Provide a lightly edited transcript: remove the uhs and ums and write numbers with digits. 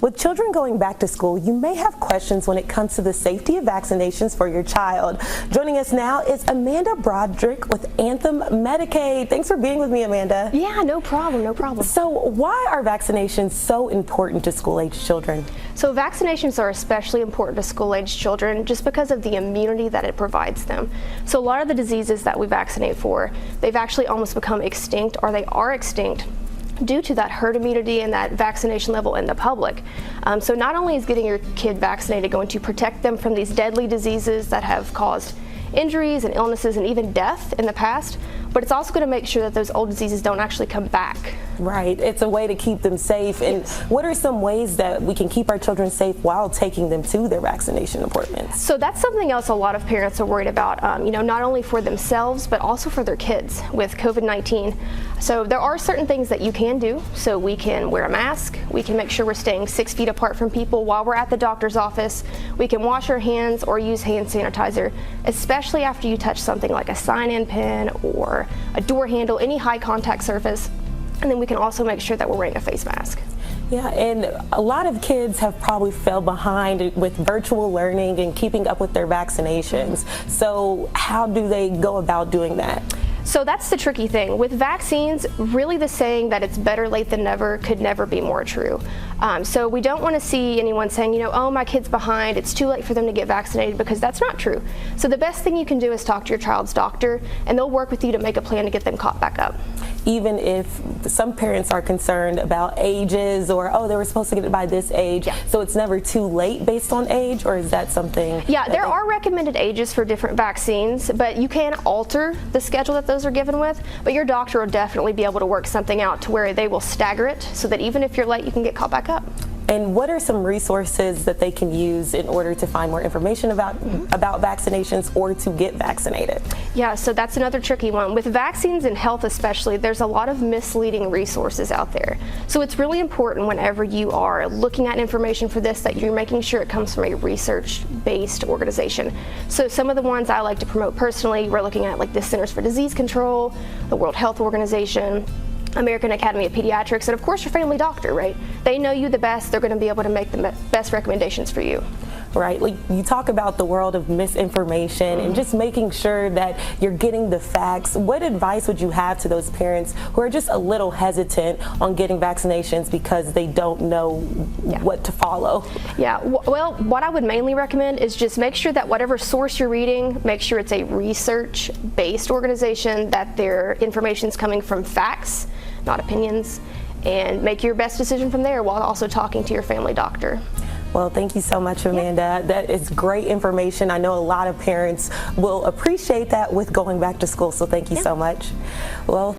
With children going back to school, you may have questions when it comes to the safety of vaccinations for your child. Joining us now is Amanda Broderick with Anthem Medicaid. Thanks for being with me, Amanda. Yeah, no problem, no problem. So why are vaccinations so important to school-age children? So vaccinations are especially important to school-age children just because of the immunity that it provides them. So a lot of the diseases that we vaccinate for, they've actually almost become extinct, or they are extinct due to that herd immunity and that vaccination level in the public. So not only is getting your kid vaccinated going to protect them from these deadly diseases that have caused injuries and illnesses and even death in the past, but it's also going to make sure that those old diseases don't actually come back. Right. It's a way to keep them safe. And Yes. What are some ways that we can keep our children safe while taking them to their vaccination appointments? So that's something else a lot of parents are worried about, not only for themselves, but also for their kids with COVID-19. So there are certain things that you can do. So we can wear a mask. We can make sure we're staying 6 feet apart from people while we're at the doctor's office. We can wash our hands or use hand sanitizer, especially after you touch something like a sign-in pen or a door handle, any high contact surface. And then we can also make sure that we're wearing a face mask. Yeah, and a lot of kids have probably fell behind with virtual learning and keeping up with their vaccinations. So how do they go about doing that? So that's the tricky thing. With vaccines, really the saying that it's better late than never could never be more true. So we don't want to see anyone saying, oh, my kid's behind, it's too late for them to get vaccinated, because that's not true. So the best thing you can do is talk to your child's doctor, and they'll work with you to make a plan to get them caught back up. Even if some parents are concerned about ages or, oh, they were supposed to get it by this age, Yeah. So it's never too late based on age, or is that something? Yeah, there are recommended ages for different vaccines, but you can alter the schedule that those are given with, but your doctor will definitely be able to work something out to where they will stagger it so that even if you're late, you can get caught back up. And what are some resources that they can use in order to find more information about vaccinations or to get vaccinated? Yeah, so that's another tricky one. With vaccines and health especially, there's a lot of misleading resources out there. So it's really important whenever you are looking at information for this that you're making sure it comes from a research-based organization. So some of the ones I like to promote personally, we're looking at like the Centers for Disease Control, the World Health Organization, American Academy of Pediatrics, and of course your family doctor, right? They know you the best. They're going to be able to make the best recommendations for you. Right, like you talk about the world of misinformation and just making sure that you're getting the facts. What advice would you have to those parents who are just a little hesitant on getting vaccinations because they don't know what to follow? Yeah, well, what I would mainly recommend is just make sure that whatever source you're reading, make sure it's a research-based organization, that their information is coming from facts, not opinions, and make your best decision from there while also talking to your family doctor. Well, thank you so much, Amanda. That is great information. I know a lot of parents will appreciate that with going back to school, so thank you so much. Well.